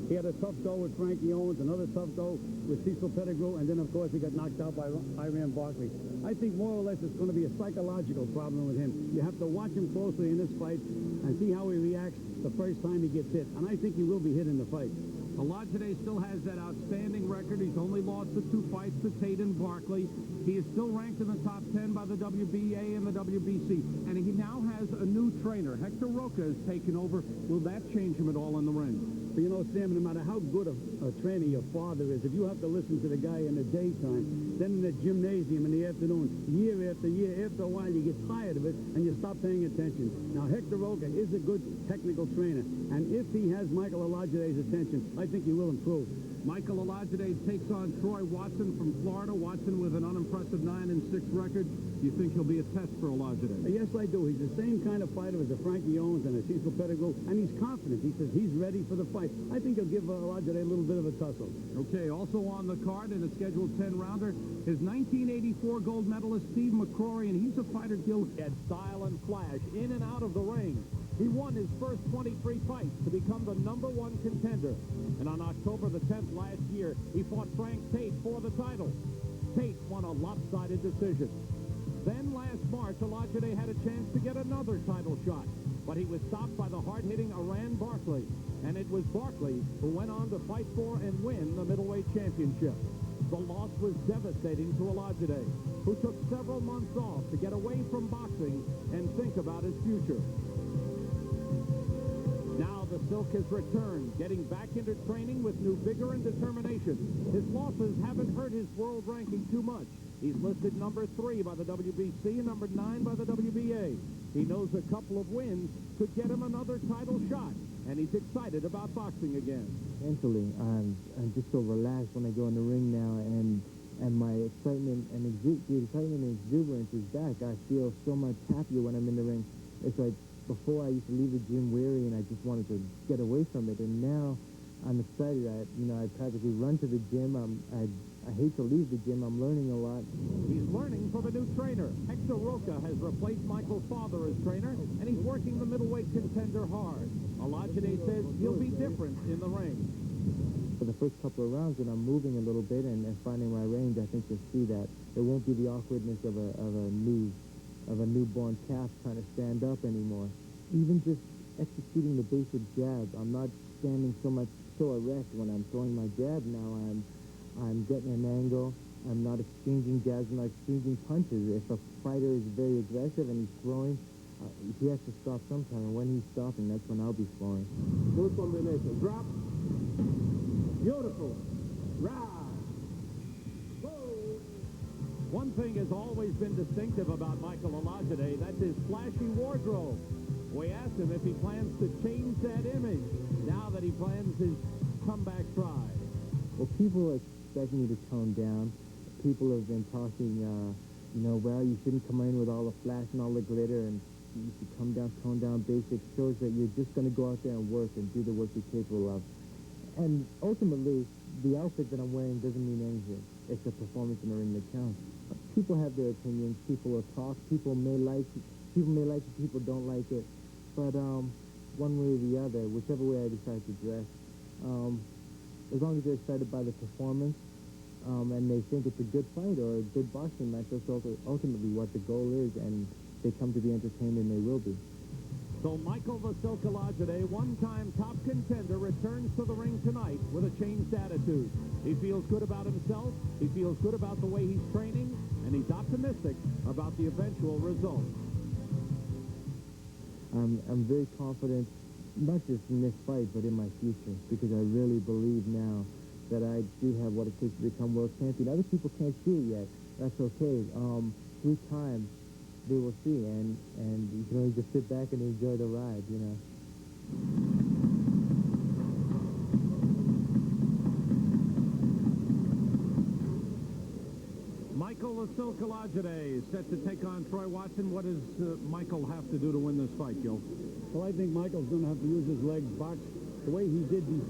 He had a tough go with Frankie Owens, another tough go with Cecil Pettigrew, and then, of course, he got knocked out by Iran Barkley. I think more or less it's going to be a psychological problem with him. You have to watch him closely in this fight and see how he reacts the first time he gets hit. And I think he will be hit in the fight. Olajide still has that outstanding record. He's only lost the 2 fights to Tate and Barkley. He is still ranked in the top 10 by the WBA and the WBC. And he now has a new trainer. Hector Roca has taken over. Will that change him at all in the ring? But you know, Sam, no matter how good a trainer your father is, if you have to listen to the guy in the daytime, then in the gymnasium in the afternoon, year after year, after a while you get tired of it and you stop paying attention. Now, Hector Roca is a good technical trainer, and if he has Michael Olajide's attention, I think he will improve. Michael Olajide takes on Troy Watson from Florida. Watson with an unimpressive 9-6 record. Do you think he'll be a test for Olajide? Yes, I do. He's the same kind of fighter as a Frankie Owens and a Cecil Pettigrew, and he's confident. He says he's ready for the fight. I think he'll give Olajide a little bit of a tussle. Okay, also on the card in a scheduled 10-rounder is 1984 gold medalist Steve McCrory, and he's a fighter, Gil. At style and flash, in and out of the ring. He won his first 23 fights to become the #1 contender. And on October the 10th last year, he fought Frank Tate for the title. Tate won a lopsided decision. Then last March, Olajide had a chance to get another title shot, but he was stopped by the hard-hitting Iran Barkley. And it was Barkley who went on to fight for and win the middleweight championship. The loss was devastating to Olajide, who took several months off to get away from boxing and think about his future. Now the Silk has returned, getting back into training with new vigor and determination. His losses haven't hurt his world ranking too much. He's listed #3 by the WBC and #9 by the WBA. He knows a couple of wins could get him another title shot, and he's excited about boxing again. Mentally, I'm just so relaxed when I go in the ring now, and my excitement and the excitement and exuberance is back. I feel so much happier when I'm in the ring. It's like before I used to leave the gym weary and I just wanted to get away from it, and now I'm excited. I practically run to the gym. I hate to leave the gym. I'm learning a lot. He's learning from a new trainer. Hector Roca has replaced Michael's father as trainer, and he's working the middleweight contender hard. Olajide says he'll be different in the ring. For the first couple of rounds, when I'm moving a little bit and finding my range, I think you'll see that it won't be the awkwardness of a newborn calf trying to stand up anymore. Even just executing the basic jab, I'm not standing so erect when I'm throwing my jab now. I'm getting an angle. I'm not exchanging jabs. I'm not exchanging punches. If a fighter is very aggressive and he's throwing, he has to stop sometime. And when he's stopping, that's when I'll be throwing. Good combination. Drop. Beautiful. Rise. Go. One thing has always been distinctive about Michael Olajide, that's his flashy wardrobe. We asked him if he plans to change that image now that he plans his comeback try. Well, people expect me to tone down. People have been talking, well, you shouldn't come in with all the flash and all the glitter, and you should tone down basics. Shows that you're just going to go out there and work and do the work you're capable of. And ultimately, the outfit that I'm wearing doesn't mean anything. It's a performance in the ring that counts. People have their opinions. People will talk. People may like it. People don't like it. But one way or the other, whichever way I decide to dress, as long as they're excited by the performance and they think it's a good fight or a good boxing match, that's ultimately what the goal is, and they come to be entertained, and they will be. So Michael the Silk Olajide, one-time top contender, returns to the ring tonight with a changed attitude. He feels good about himself, he feels good about the way he's training, and he's optimistic about the eventual result. I'm very confident, not just in this fight, but in my future, because I really believe now that I do have what it takes to become world champion. Other people can't see it yet. That's okay. Through time, they will see, and you can only just sit back and enjoy the ride, you know. Michael the Silk Olajide is set to take on Troy Watson. What does Michael have to do to win this fight, Gil? Well, I think Michael's going to have to use his legs, box the way he did before.